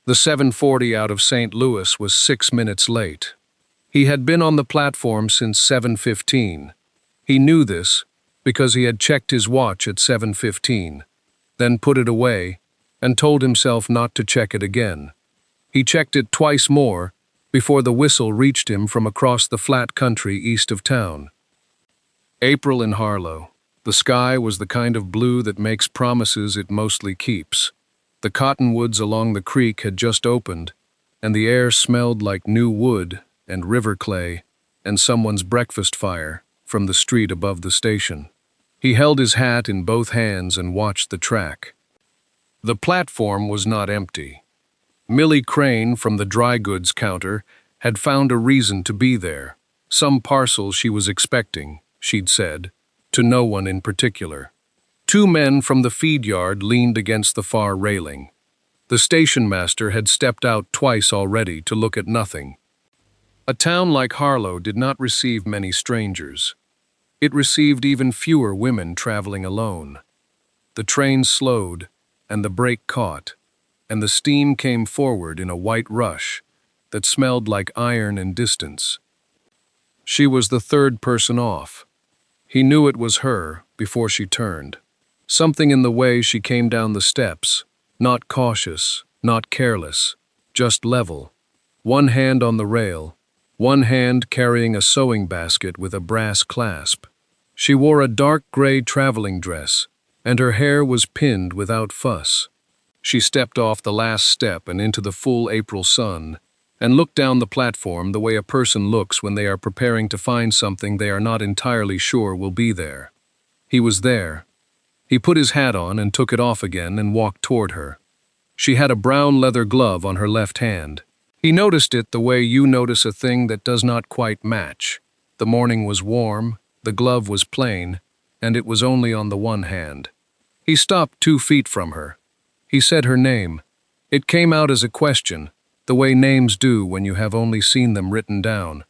The 7:40 out of St. Louis was 6 minutes late. He had been on the platform since 7:15. He knew this because he had checked his watch at 7:15, then put it away and told himself not to check it again. He checked it twice more before the whistle reached him from across the flat country east of town. April in Harlow. The sky was the kind of blue that makes promises it mostly keeps. The cottonwoods along the creek had just opened, and the air smelled like new wood and river clay and someone's breakfast fire from the street above the station. He held his hat in both hands and watched the track. The platform was not empty. Millie Crane from the dry goods counter had found a reason to be there. Some parcel she was expecting, she'd said, to no one in particular. 2 men from the feed yard leaned against the far railing. The station master had stepped out twice already to look at nothing. A town like Harlow did not receive many strangers. It received even fewer women traveling alone. The train slowed, and the brake caught, and the steam came forward in a white rush that smelled like iron and distance. She was the third person off. He knew it was her before she turned. Something in the way she came down the steps, not cautious, not careless, just level. One hand on the rail, one hand carrying a sewing basket with a brass clasp. She wore a dark gray traveling dress, and her hair was pinned without fuss. She stepped off the last step and into the full April sun, and looked down the platform the way a person looks when they are preparing to find something they are not entirely sure will be there. He was there. He put his hat on and took it off again and walked toward her. She had a brown leather glove on her left hand. He noticed it the way you notice a thing that does not quite match. The morning was warm, the glove was plain, and it was only on the one hand. He stopped 2 feet from her. He said her name. It came out as a question, the way names do when you have only seen them written down.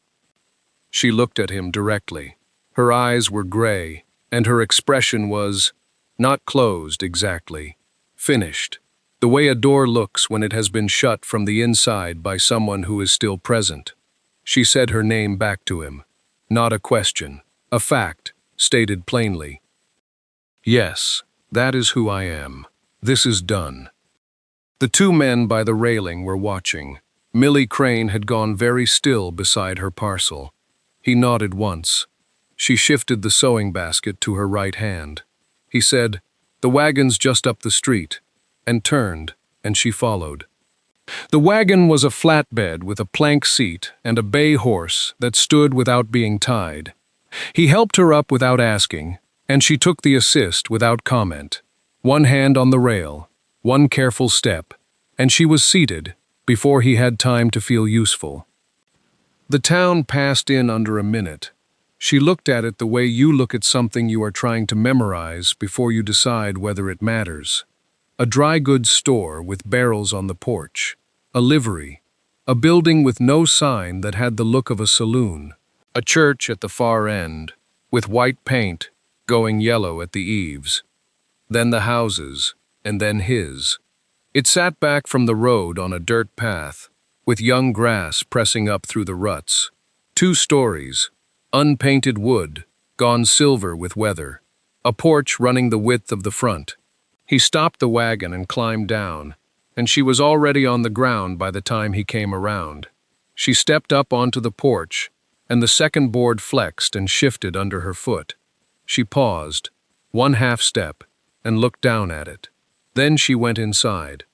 She looked at him directly. Her eyes were gray, and her expression was not closed exactly, finished, the way a door looks when it has been shut from the inside by someone who is still present. She said her name back to him. Not a question, a fact, stated plainly. Yes, that is who I am. This is done. The 2 men by the railing were watching. Millie Crane had gone very still beside her parcel. He nodded once. She shifted the sewing basket to her right hand. He said, "The wagon's just up the street," and turned, and she followed. The wagon was a flatbed with a plank seat and a bay horse that stood without being tied. He helped her up without asking, and she took the assist without comment. One hand on the rail, one careful step, and she was seated before he had time to feel useful. The town passed in under a minute. She looked at it the way you look at something you are trying to memorize before you decide whether it matters. A dry goods store with barrels on the porch, a livery, a building with no sign that had the look of a saloon, a church at the far end, with white paint going yellow at the eaves. Then the houses, and then his. It sat back from the road on a dirt path, with young grass pressing up through the ruts. 2 stories, unpainted wood, gone silver with weather, a porch running the width of the front. He stopped the wagon and climbed down, and she was already on the ground by the time he came around. She stepped up onto the porch, and the second board flexed and shifted under her foot. She paused, 1 half step, and looked down at it. Then she went inside.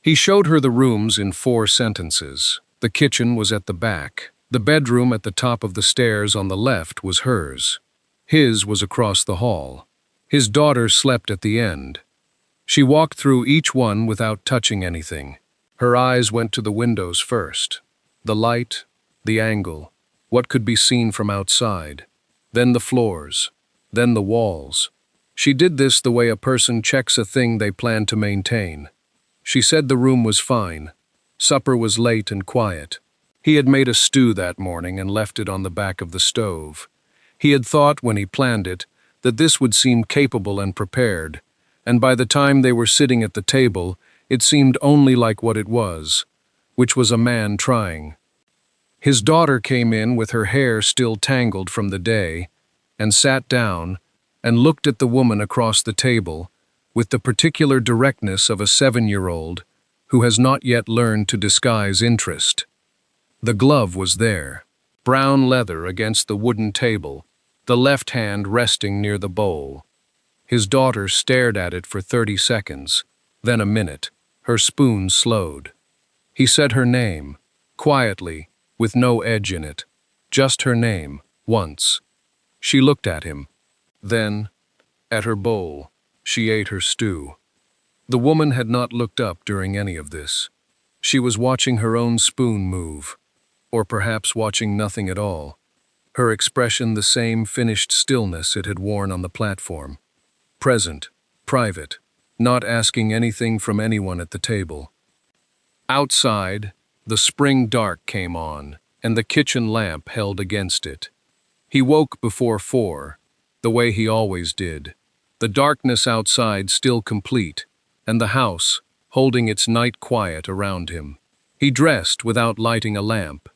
He showed her the rooms in 4 sentences. The kitchen was at the back. The bedroom at the top of the stairs on the left was hers. His was across the hall. His daughter slept at the end. She walked through each one without touching anything. Her eyes went to the windows first. The light, the angle, what could be seen from outside. Then the floors, then the walls. She did this the way a person checks a thing they plan to maintain. She said the room was fine. Supper was late and quiet. He had made a stew that morning and left it on the back of the stove. He had thought, when he planned it, that this would seem capable and prepared, and by the time they were sitting at the table, It seemed only like what it was, which was a man trying. His daughter came in with her hair still tangled from the day, and sat down and looked at the woman across the table with the particular directness of a 7-year-old who has not yet learned to disguise interest. The glove was there, brown leather against the wooden table, the left hand resting near the bowl. His daughter stared at it for 30 seconds, then a minute. Her spoon slowed. He said her name, quietly, with no edge in it, just her name, once. She looked at him. Then, at her bowl, she ate her stew. The woman had not looked up during any of this. She was watching her own spoon move, or perhaps watching nothing at all, her expression the same finished stillness it had worn on the platform. Present, private, not asking anything from anyone at the table. Outside, the spring dark came on, and the kitchen lamp held against it. He woke before 4, the way he always did, the darkness outside still complete, and the house holding its night quiet around him. He dressed without lighting a lamp.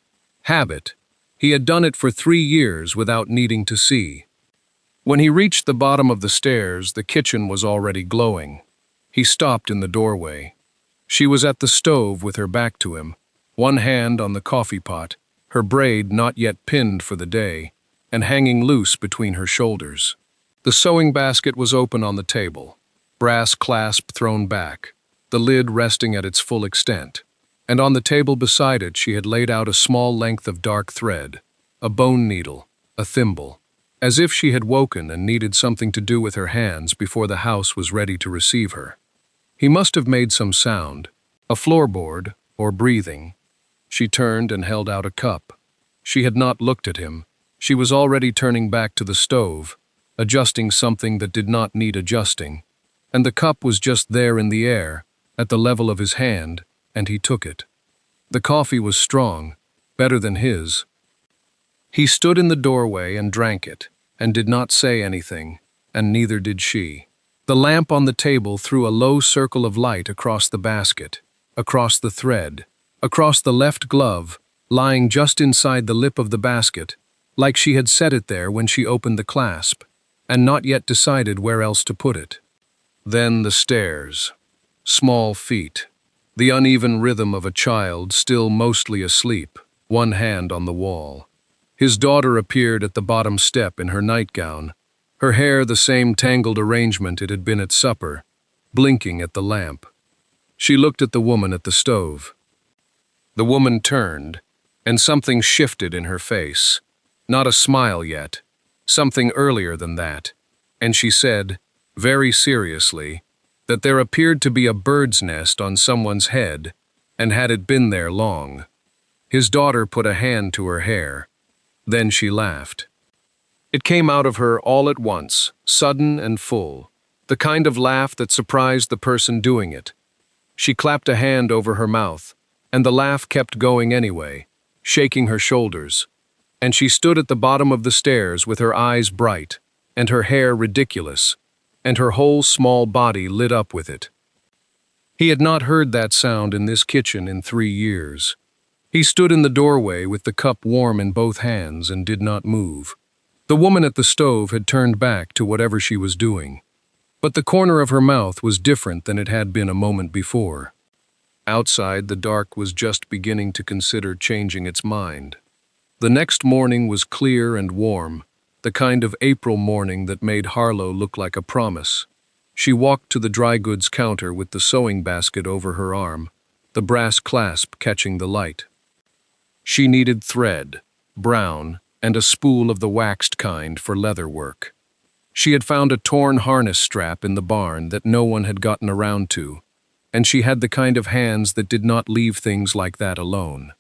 Habit. He had done it for 3 years without needing to see. When he reached the bottom of the stairs, the kitchen was already glowing. He stopped in the doorway. She was at the stove with her back to him, one hand on the coffee pot, her braid not yet pinned for the day, and hanging loose between her shoulders. The sewing basket was open on the table, brass clasp thrown back, the lid resting at its full extent, and on the table beside it she had laid out a small length of dark thread, a bone needle, a thimble, as if she had woken and needed something to do with her hands before the house was ready to receive her. He must have made some sound, a floorboard, or breathing. She turned and held out a cup. She had not looked at him. She was already turning back to the stove, adjusting something that did not need adjusting, and the cup was just there in the air, at the level of his hand, and he took it. The coffee was strong, better than his. He stood in the doorway and drank it, and did not say anything, and neither did she. The lamp on the table threw a low circle of light across the basket, across the thread, across the left glove, lying just inside the lip of the basket, like she had set it there when she opened the clasp, and not yet decided where else to put it. Then the stairs. Small feet. The uneven rhythm of a child still mostly asleep, one hand on the wall. His daughter appeared at the bottom step in her nightgown, her hair the same tangled arrangement it had been at supper, blinking at the lamp. She looked at the woman at the stove. The woman turned, and something shifted in her face. Not a smile yet, something earlier than that, and she said, very seriously, that there appeared to be a bird's nest on someone's head, and had it been there long. His daughter put a hand to her hair. Then she laughed. It came out of her all at once, sudden and full, the kind of laugh that surprised the person doing it. She clapped a hand over her mouth, and the laugh kept going anyway, shaking her shoulders, and she stood at the bottom of the stairs with her eyes bright, and her hair ridiculous, and her whole small body lit up with it. He had not heard that sound in this kitchen in 3 years. He stood in the doorway with the cup warm in both hands and did not move. The woman at the stove had turned back to whatever she was doing, but the corner of her mouth was different than it had been a moment before. Outside, the dark was just beginning to consider changing its mind. The next morning was clear and warm, the kind of April morning that made Harlow look like a promise. She walked to the dry goods counter with the sewing basket over her arm, the brass clasp catching the light. She needed thread, brown, and a spool of the waxed kind for leather work. She had found a torn harness strap in the barn that no one had gotten around to, and she had the kind of hands that did not leave things like that alone.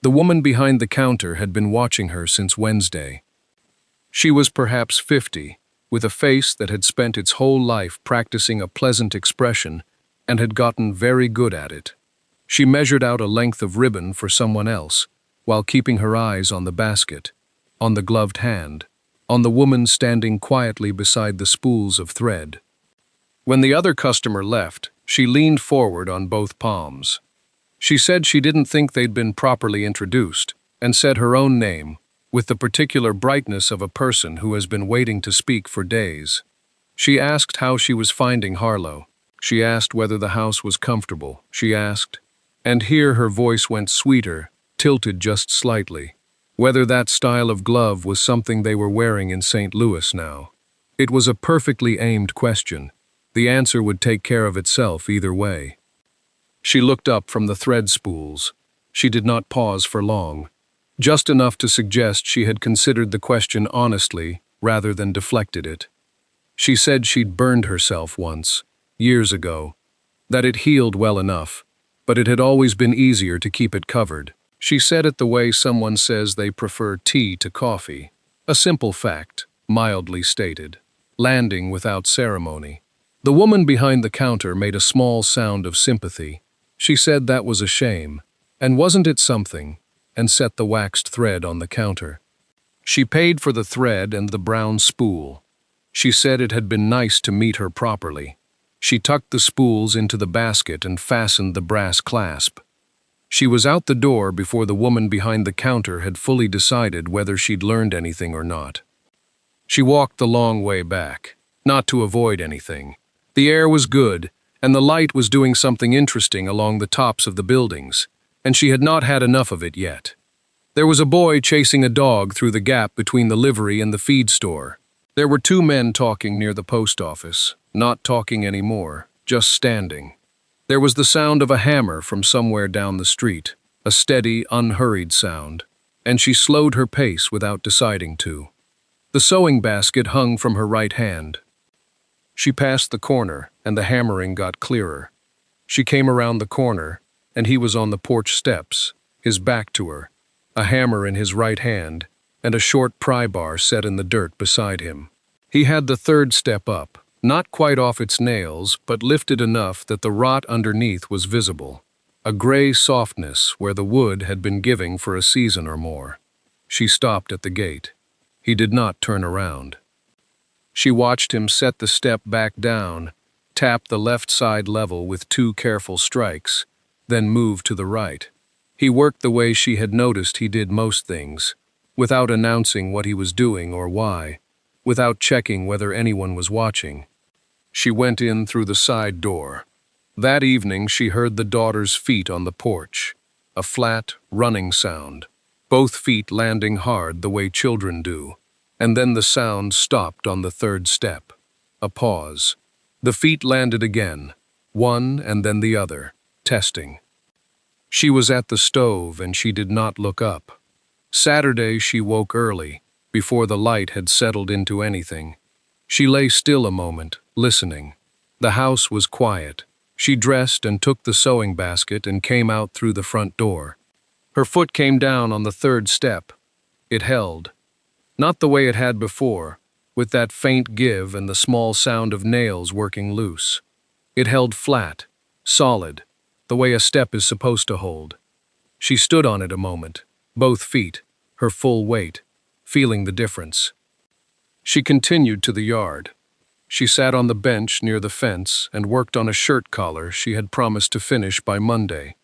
The woman behind the counter had been watching her since Wednesday. She was perhaps 50, with a face that had spent its whole life practicing a pleasant expression and had gotten very good at it. She measured out a length of ribbon for someone else, while keeping her eyes on the basket, on the gloved hand, on the woman standing quietly beside the spools of thread. When the other customer left, She leaned forward on both palms. She said she didn't think they'd been properly introduced, and said her own name, with the particular brightness of a person who has been waiting to speak for days. She asked how she was finding Harlow. She asked whether the house was comfortable. She asked, and here her voice went sweeter, tilted just slightly, whether that style of glove was something they were wearing in St. Louis now. It was a perfectly aimed question. The answer would take care of itself either way. She looked up from the thread spools. She did not pause for long, just enough to suggest she had considered the question honestly rather than deflected it. She said she'd burned herself once, years ago, that it healed well enough, but it had always been easier to keep it covered. She said it the way someone says they prefer tea to coffee. A simple fact, mildly stated, landing without ceremony. The woman behind the counter made a small sound of sympathy. She said that was a shame, and wasn't it something, and set the waxed thread on the counter. She paid for the thread and the brown spool. She said it had been nice to meet her properly. She tucked the spools into the basket and fastened the brass clasp. She was out the door before the woman behind the counter had fully decided whether she'd learned anything or not. She walked the long way back, not to avoid anything. The air was good, and the light was doing something interesting along the tops of the buildings, and she had not had enough of it yet. There was a boy chasing a dog through the gap between the livery and the feed store. There were two men talking near the post office, not talking anymore, just standing. There was the sound of a hammer from somewhere down the street, a steady, unhurried sound, and she slowed her pace without deciding to. The sewing basket hung from her right hand. She passed the corner, and the hammering got clearer. She came around the corner, and he was on the porch steps, his back to her, a hammer in his right hand, and a short pry bar set in the dirt beside him. He had the third step up, not quite off its nails, but lifted enough that the rot underneath was visible, a gray softness where the wood had been giving for a season or more. She stopped at the gate. He did not turn around. She watched him set the step back down, tap the left side level with 2 careful strikes, then move to the right. He worked the way she had noticed he did most things, without announcing what he was doing or why, without checking whether anyone was watching. She went in through the side door. That evening she heard the daughter's feet on the porch, a flat, running sound, both feet landing hard the way children do, and then the sound stopped on the third step. A pause. The feet landed again, one and then the other, testing. She was at the stove and she did not look up. Saturday she woke early, before the light had settled into anything. She lay still a moment, listening. The house was quiet. She dressed and took the sewing basket and came out through the front door. Her foot came down on the third step. It held. Not the way it had before, with that faint give and the small sound of nails working loose. It held flat, solid, the way a step is supposed to hold. She stood on it a moment, both feet, her full weight, feeling the difference. She continued to the yard. She sat on the bench near the fence and worked on a shirt collar she had promised to finish by Monday.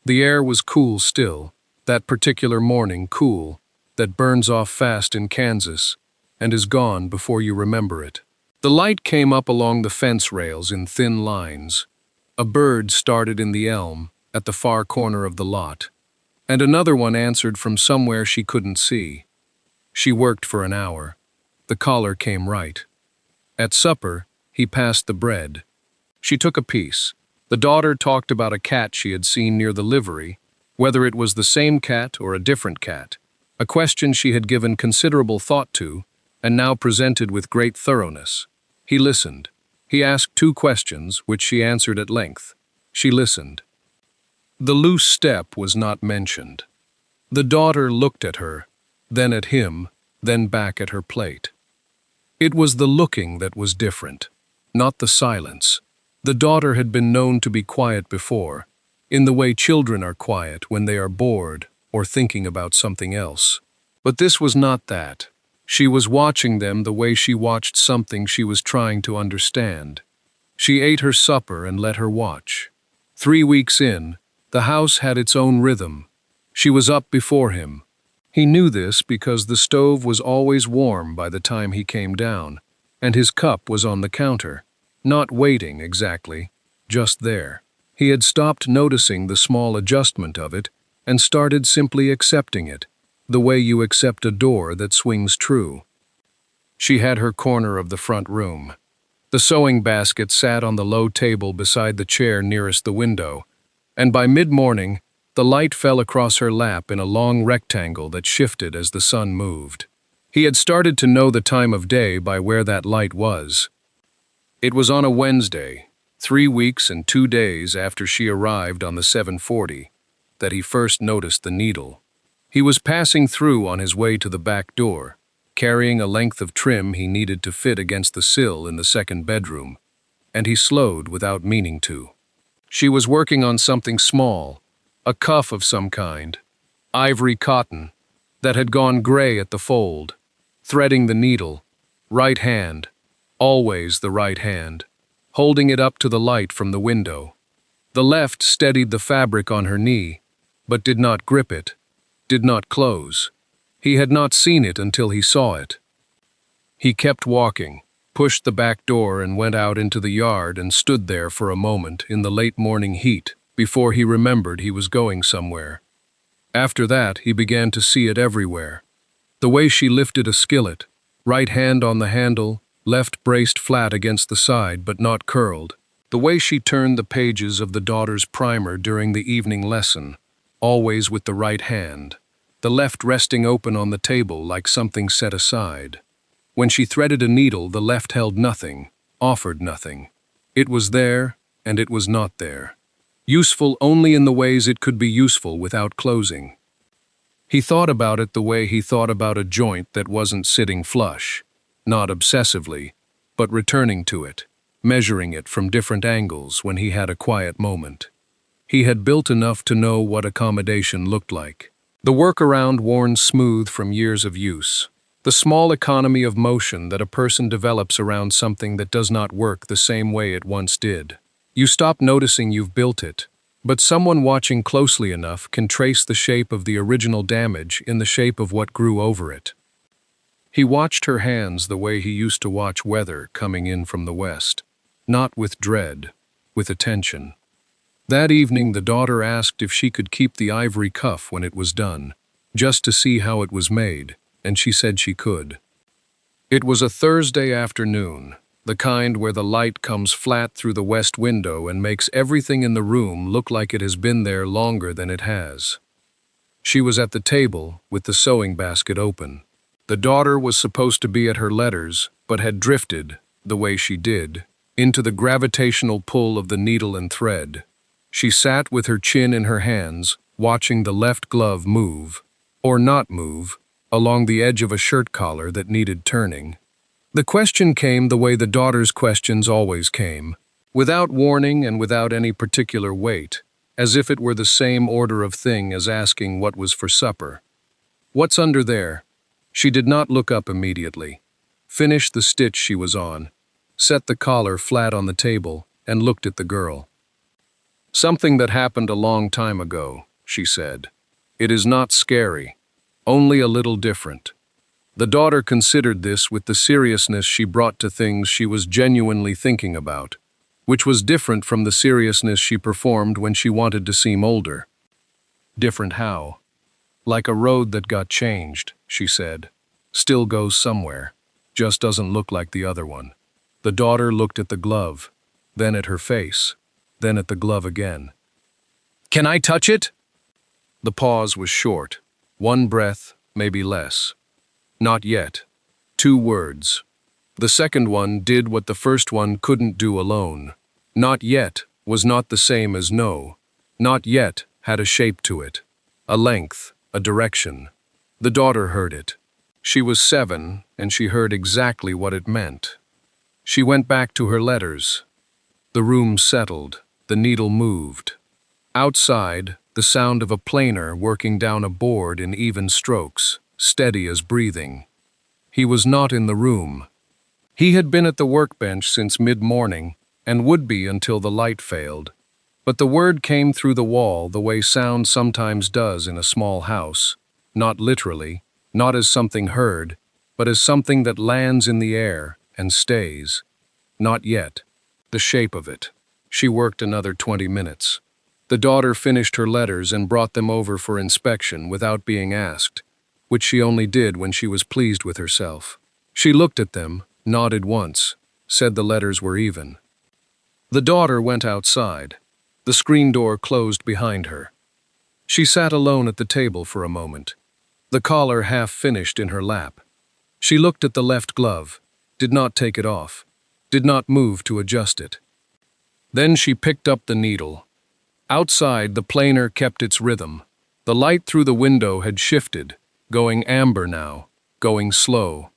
The air was cool still, that particular morning cool, that burns off fast in Kansas and is gone before you remember it. The light came up along the fence rails in thin lines. A bird started in the elm at the far corner of the lot, and another one answered from somewhere she couldn't see. She worked for an hour. The collar came right. At supper, he passed the bread. She took a piece. The daughter talked about a cat she had seen near the livery, whether it was the same cat or a different cat, a question she had given considerable thought to, and now presented with great thoroughness. He listened. He asked 2 questions, which she answered at length. She listened. The loose step was not mentioned. The daughter looked at her, then at him, then back at her plate. It was the looking that was different, not the silence. The daughter had been known to be quiet before, in the way children are quiet when they are bored or thinking about something else. But this was not that. She was watching them the way she watched something she was trying to understand. She ate her supper and let her watch. 3 weeks in, the house had its own rhythm. She was up before him. He knew this because the stove was always warm by the time he came down, and his cup was on the counter. Not waiting exactly, just there. He had stopped noticing the small adjustment of it and started simply accepting it, the way you accept a door that swings true. She had her corner of the front room. The sewing basket sat on the low table beside the chair nearest the window, and by mid-morning, the light fell across her lap in a long rectangle that shifted as the sun moved. He had started to know the time of day by where that light was. It was on a Wednesday, 3 weeks and 2 days after she arrived on the 7:40, that he first noticed the needle. He was passing through on his way to the back door, carrying a length of trim he needed to fit against the sill in the second bedroom, and he slowed without meaning to. She was working on something small, a cuff of some kind, ivory cotton, that had gone gray at the fold, threading the needle, right hand, always the right hand, holding it up to the light from the window. The left steadied the fabric on her knee, but did not grip it, did not close. He had not seen it until he saw it. He kept walking, pushed the back door and went out into the yard and stood there for a moment in the late morning heat before he remembered he was going somewhere. After that, he began to see it everywhere. The way she lifted a skillet, right hand on the handle, left braced flat against the side but not curled. The way she turned the pages of the daughter's primer during the evening lesson, always with the right hand, the left resting open on the table like something set aside. When she threaded a needle, the left held nothing, offered nothing. It was there, and it was not there. Useful only in the ways it could be useful without closing. He thought about it the way he thought about a joint that wasn't sitting flush, not obsessively, but returning to it, measuring it from different angles when he had a quiet moment. He had built enough to know what accommodation looked like. The workaround worn smooth from years of use. The small economy of motion that a person develops around something that does not work the same way it once did. You stop noticing you've built it, but someone watching closely enough can trace the shape of the original damage in the shape of what grew over it. He watched her hands the way he used to watch weather coming in from the west, not with dread, with attention. That evening the daughter asked if she could keep the ivory cuff when it was done, just to see how it was made, and she said she could. It was a Thursday afternoon, the kind where the light comes flat through the west window and makes everything in the room look like it has been there longer than it has. She was at the table, with the sewing basket open. The daughter was supposed to be at her letters, but had drifted, the way she did, into the gravitational pull of the needle and thread. She sat with her chin in her hands, watching the left glove move, or not move, along the edge of a shirt collar that needed turning. The question came the way the daughter's questions always came, without warning and without any particular weight, as if it were the same order of thing as asking what was for supper. "What's under there?" She did not look up immediately, finished the stitch she was on, set the collar flat on the table, and looked at the girl. "Something that happened a long time ago," she said. "It is not scary, only a little different." The daughter considered this with the seriousness she brought to things she was genuinely thinking about, which was different from the seriousness she performed when she wanted to seem older. "Different how?" "Like a road that got changed," she said. "Still goes somewhere, just doesn't look like the other one." The daughter looked at the glove, then at her face, then at the glove again. "Can I touch it?" The pause was short. One breath, maybe less. "Not yet." 2 words. The second one did what the first one couldn't do alone. "Not yet" was not the same as no. "Not yet" had a shape to it, a length, a direction. The daughter heard it. She was 7, and she heard exactly what it meant. She went back to her letters. The room settled. The needle moved. Outside, the sound of a planer working down a board in even strokes, steady as breathing. He was not in the room. He had been at the workbench since mid-morning, and would be until the light failed. But the word came through the wall the way sound sometimes does in a small house, not literally, not as something heard, but as something that lands in the air and stays. Not yet. The shape of it. She worked another 20 minutes. The daughter finished her letters and brought them over for inspection without being asked, which she only did when she was pleased with herself. She looked at them, nodded once, said the letters were even. The daughter went outside. The screen door closed behind her. She sat alone at the table for a moment, the collar half finished in her lap. She looked at the left glove, did not take it off, did not move to adjust it. Then she picked up the needle. Outside, the planer kept its rhythm. The light through the window had shifted, going amber now, going slow.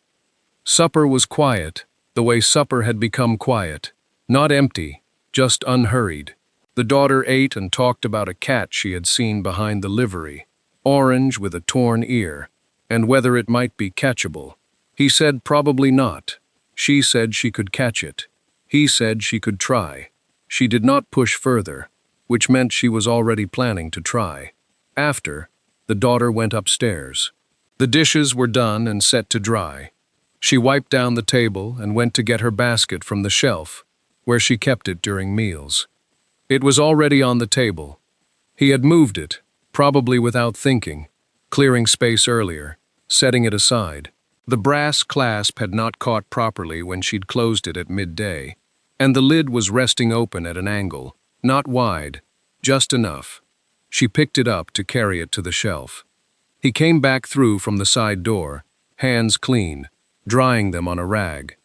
Supper was quiet, the way supper had become quiet, not empty, just unhurried. The daughter ate and talked about a cat she had seen behind the livery, orange with a torn ear, and whether it might be catchable. He said probably not. She said she could catch it. He said she could try. She did not push further, which meant she was already planning to try. After, the daughter went upstairs. The dishes were done and set to dry. She wiped down the table and went to get her basket from the shelf, where she kept it during meals. It was already on the table. He had moved it, probably without thinking, clearing space earlier, setting it aside. The brass clasp had not caught properly when she'd closed it at midday, and the lid was resting open at an angle, not wide, just enough. She picked it up to carry it to the shelf. He came back through from the side door, hands clean, drying them on a rag.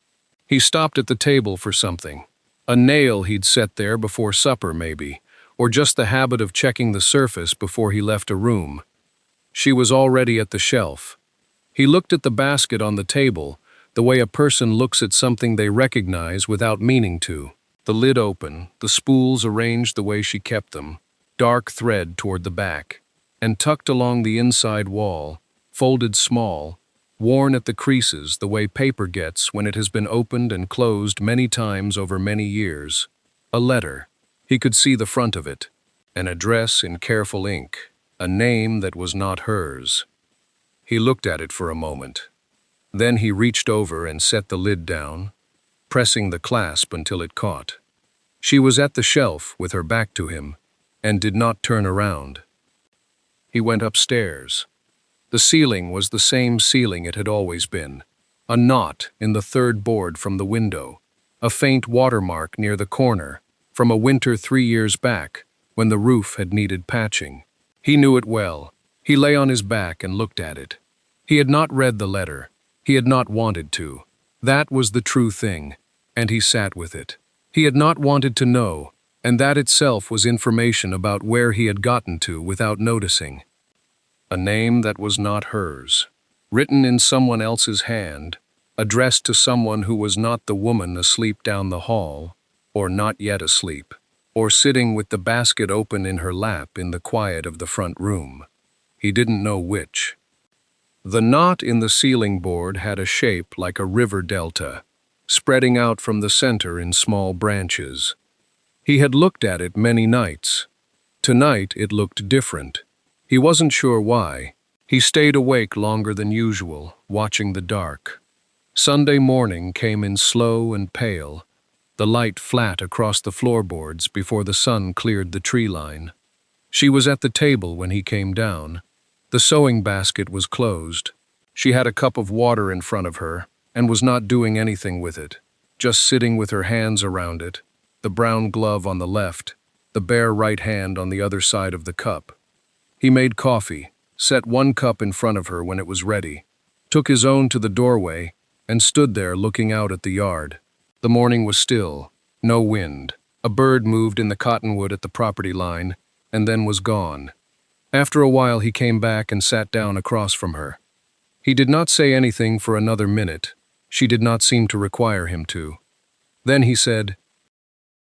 He stopped at the table for something. A nail he'd set there before supper, maybe, or just the habit of checking the surface before he left a room. She was already at the shelf. He looked at the basket on the table, the way a person looks at something they recognize without meaning to. The lid open, the spools arranged the way she kept them, dark thread toward the back, and tucked along the inside wall, folded small, worn at the creases the way paper gets when it has been opened and closed many times over many years. A letter. He could see the front of it. An address in careful ink. A name that was not hers. He looked at it for a moment. Then he reached over and set the lid down, pressing the clasp until it caught. She was at the shelf with her back to him, and did not turn around. He went upstairs. The ceiling was the same ceiling it had always been. A knot in the third board from the window. A faint watermark near the corner, from a winter 3 years back, when the roof had needed patching. He knew it well. He lay on his back and looked at it. He had not read the letter. He had not wanted to. That was the true thing, and he sat with it. He had not wanted to know, and that itself was information about where he had gotten to without noticing. A name that was not hers, written in someone else's hand, addressed to someone who was not the woman asleep down the hall, or not yet asleep, or sitting with the basket open in her lap in the quiet of the front room. He didn't know which. The knot in the ceiling board had a shape like a river delta, spreading out from the center in small branches. He had looked at it many nights. Tonight it looked different. He wasn't sure why. He stayed awake longer than usual, watching the dark. Sunday morning came in slow and pale, the light flat across the floorboards before the sun cleared the tree line. She was at the table when he came down. The sewing basket was closed. She had a cup of water in front of her and was not doing anything with it, just sitting with her hands around it, the brown glove on the left, the bare right hand on the other side of the cup. He made coffee, set one cup in front of her when it was ready, took his own to the doorway, and stood there looking out at the yard. The morning was still, no wind. A bird moved in the cottonwood at the property line, and then was gone. After a while he came back and sat down across from her. He did not say anything for another minute. She did not seem to require him to. Then he said,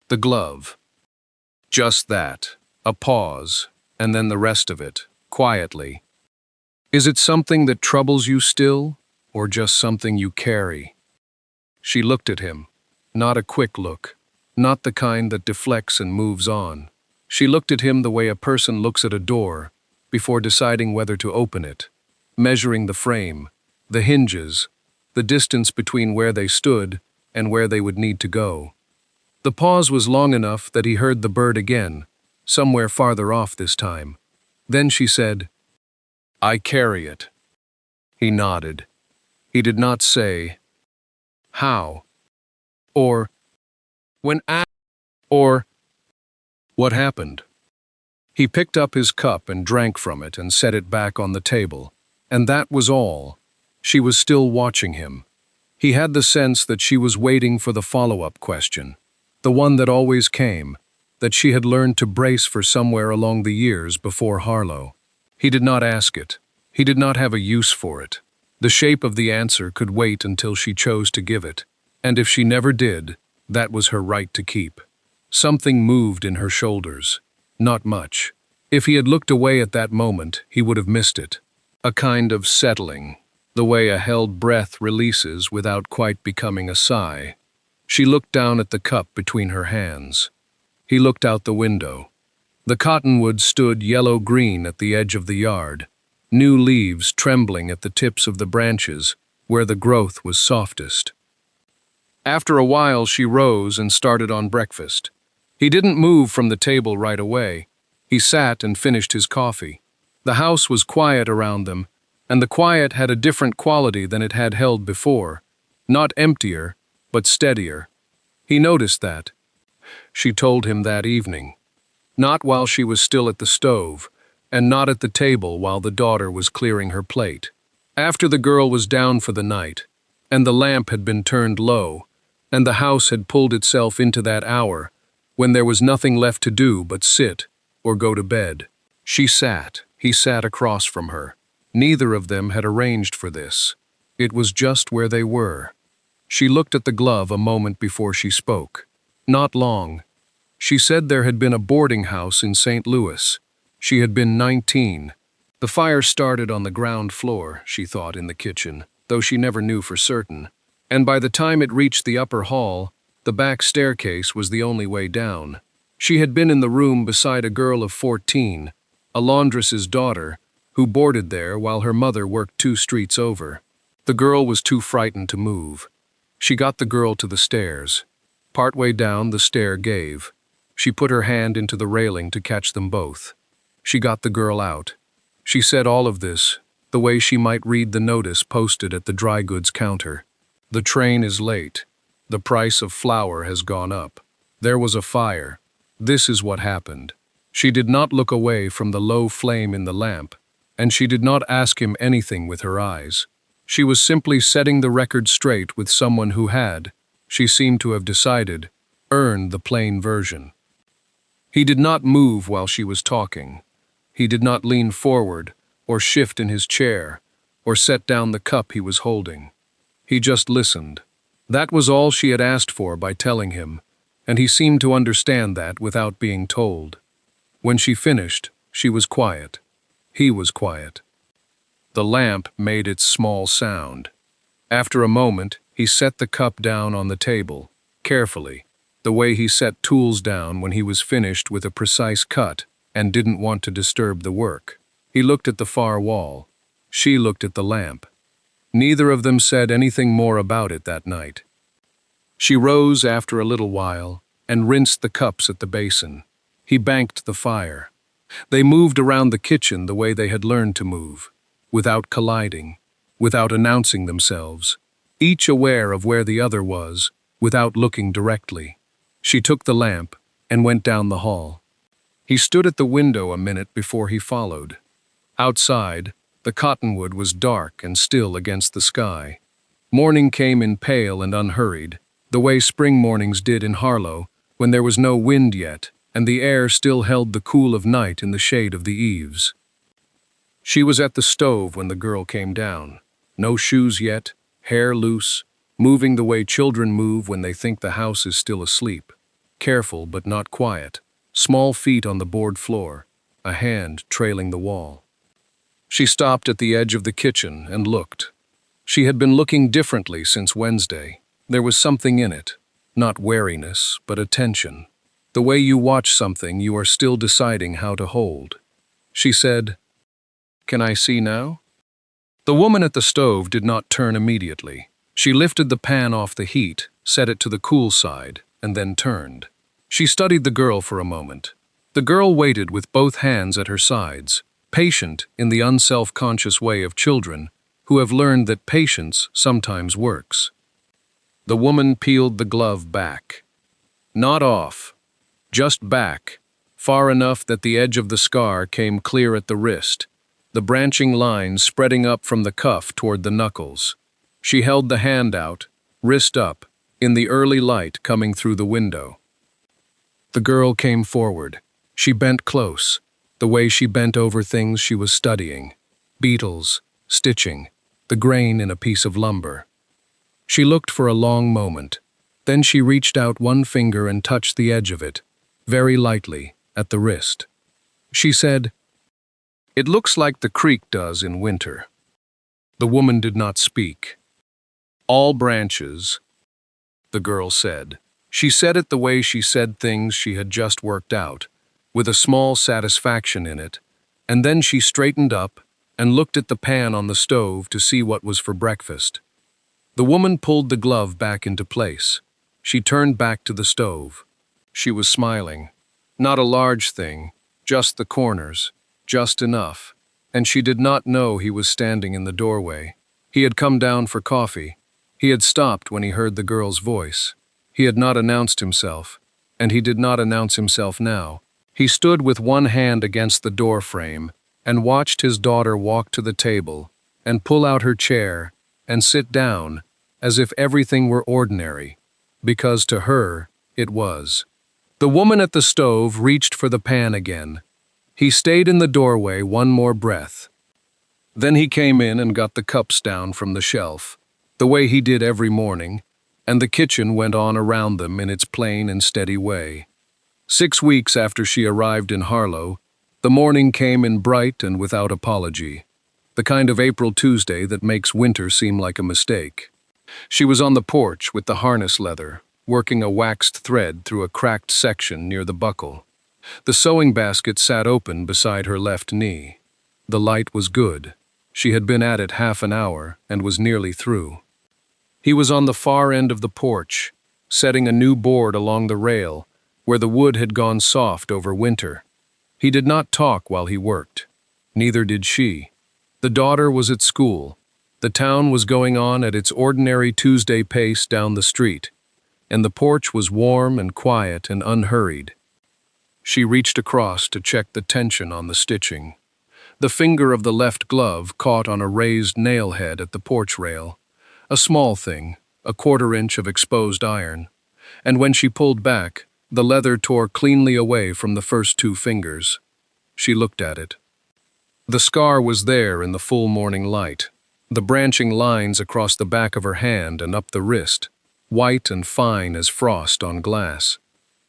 "The glove." Just that. A pause, and then the rest of it, quietly. "Is it something that troubles you still, or just something you carry?" She looked at him. Not a quick look. not the kind that deflects and moves on. She looked at him the way a person looks at a door, before deciding whether to open it, measuring the frame, the hinges, the distance between where they stood and where they would need to go. The pause was long enough that he heard the bird again, somewhere farther off this time. Then she said, "I carry it." He nodded. He did not say, "How?" or "When asked," or "What happened?" He picked up his cup and drank from it and set it back on the table. And that was all. She was still watching him. He had the sense that she was waiting for the follow-up question, the one that always came, that she had learned to brace for somewhere along the years before Harlow. He did not ask it. He did not have a use for it. The shape of the answer could wait until she chose to give it, and if she never did, that was her right to keep. Something moved in her shoulders. Not much. If he had looked away at that moment, he would have missed it. A kind of settling, the way a held breath releases without quite becoming a sigh. She looked down at the cup between her hands. He looked out the window. The cottonwood stood yellow-green at the edge of the yard, new leaves trembling at the tips of the branches where the growth was softest. After a while, she rose and started on breakfast. He didn't move from the table right away. He sat and finished his coffee. The house was quiet around them, and the quiet had a different quality than it had held before. Not emptier, but steadier. He noticed that. She told him that evening. Not while she was still at the stove, and not at the table while the daughter was clearing her plate. After the girl was down for the night, and the lamp had been turned low, and the house had pulled itself into that hour, when there was nothing left to do but sit or go to bed. She sat. He sat across from her. Neither of them had arranged for this. It was just where they were. She looked at the glove a moment before she spoke. Not long. She said there had been a boarding house in St. Louis. She had been 19. The fire started on the ground floor, she thought, in the kitchen, though she never knew for certain. And by the time it reached the upper hall, the back staircase was the only way down. She had been in the room beside a girl of 14, a laundress's daughter, who boarded there while her mother worked 2 streets over. The girl was too frightened to move. She got the girl to the stairs. Partway down, the stair gave. She put her hand into the railing to catch them both. She got the girl out. She said all of this, the way she might read the notice posted at the dry goods counter. The train is late. The price of flour has gone up. There was a fire. This is what happened. She did not look away from the low flame in the lamp, and she did not ask him anything with her eyes. She was simply setting the record straight with someone who had, she seemed to have decided, earned the plain version. He did not move while she was talking. He did not lean forward, or shift in his chair, or set down the cup he was holding. He just listened. That was all she had asked for by telling him, and he seemed to understand that without being told. When she finished, she was quiet. He was quiet. The lamp made its small sound. After a moment, he set the cup down on the table, carefully, the way he set tools down when he was finished with a precise cut and didn't want to disturb the work. He looked at the far wall. She looked at the lamp. Neither of them said anything more about it that night. She rose after a little while and rinsed the cups at the basin. He banked the fire. They moved around the kitchen the way they had learned to move, without colliding, without announcing themselves, each aware of where the other was, without looking directly. She took the lamp and went down the hall. He stood at the window a minute before he followed. Outside, the cottonwood was dark and still against the sky. Morning came in pale and unhurried, the way spring mornings did in Harlow, when there was no wind yet, and the air still held the cool of night in the shade of the eaves. She was at the stove when the girl came down. No shoes yet, hair loose, moving the way children move when they think the house is still asleep. Careful but not quiet, small feet on the board floor, a hand trailing the wall. She stopped at the edge of the kitchen and looked. She had been looking differently since Wednesday. There was something in it. Not wariness, but attention. The way you watch something you are still deciding how to hold. She said, "Can I see now?" The woman at the stove did not turn immediately. She lifted the pan off the heat, set it to the cool side, and then turned. She studied the girl for a moment. The girl waited with both hands at her sides, patient in the unself-conscious way of children who have learned that patience sometimes works. The woman peeled the glove back. Not off, just back, far enough that the edge of the scar came clear at the wrist, the branching lines spreading up from the cuff toward the knuckles. She held the hand out, wrist up, in the early light coming through the window. The girl came forward. She bent close, the way she bent over things she was studying. Beetles, stitching, the grain in a piece of lumber. She looked for a long moment. Then she reached out one finger and touched the edge of it, very lightly, at the wrist. She said, "It looks like the creek does in winter." The woman did not speak. "All branches," the girl said. She said it the way she said things she had just worked out, with a small satisfaction in it, and then she straightened up and looked at the pan on the stove to see what was for breakfast. The woman pulled the glove back into place. She turned back to the stove. She was smiling. Not a large thing, just the corners, just enough, and she did not know he was standing in the doorway. He had come down for coffee. He had stopped when he heard the girl's voice. He had not announced himself, and he did not announce himself now. He stood with one hand against the door frame and watched his daughter walk to the table and pull out her chair and sit down as if everything were ordinary, because to her it was. The woman at the stove reached for the pan again. He stayed in the doorway one more breath. Then he came in and got the cups down from the shelf, the way he did every morning, and the kitchen went on around them in its plain and steady way. 6 weeks after she arrived in Harlow, the morning came in bright and without apology, the kind of April Tuesday that makes winter seem like a mistake. She was on the porch with the harness leather, working a waxed thread through a cracked section near the buckle. The sewing basket sat open beside her left knee. The light was good. She had been at it half an hour and was nearly through. He was on the far end of the porch, setting a new board along the rail, where the wood had gone soft over winter. He did not talk while he worked. Neither did she. The daughter was at school. The town was going on at its ordinary Tuesday pace down the street, and the porch was warm and quiet and unhurried. She reached across to check the tension on the stitching. The finger of the left glove caught on a raised nail head at the porch rail, a small thing, a 1/4 inch of exposed iron, and when she pulled back, the leather tore cleanly away from the first 2 fingers. She looked at it. The scar was there in the full morning light, the branching lines across the back of her hand and up the wrist, white and fine as frost on glass.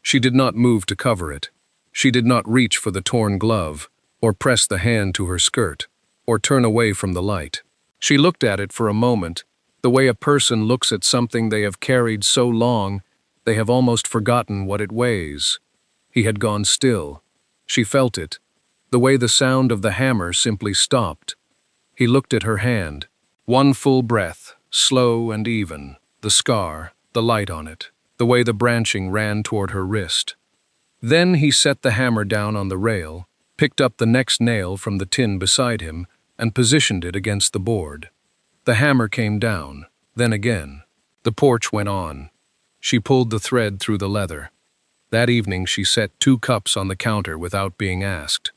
She did not move to cover it. She did not reach for the torn glove, or press the hand to her skirt, or turn away from the light. She looked at it for a moment, the way a person looks at something they have carried so long they have almost forgotten what it weighs. He had gone still. She felt it, the way the sound of the hammer simply stopped. He looked at her hand. One full breath, slow and even, the scar, the light on it, the way the branching ran toward her wrist. Then he set the hammer down on the rail, picked up the next nail from the tin beside him, and positioned it against the board. The hammer came down, then again. The porch went on. She pulled the thread through the leather. That evening she set 2 cups on the counter without being asked.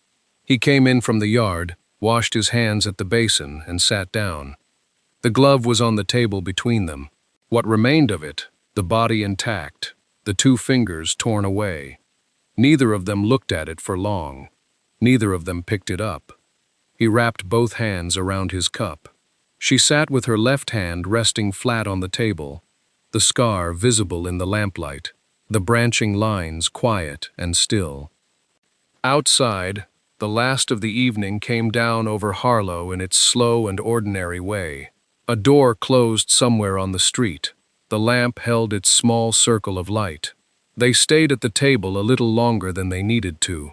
He came in from the yard, washed his hands at the basin, and sat down. The glove was on the table between them. What remained of it, the body intact, the 2 fingers torn away. Neither of them looked at it for long. Neither of them picked it up. He wrapped both hands around his cup. She sat with her left hand resting flat on the table, the scar visible in the lamplight, the branching lines quiet and still. Outside, the last of the evening came down over Harlow in its slow and ordinary way. A door closed somewhere on the street. The lamp held its small circle of light. They stayed at the table a little longer than they needed to.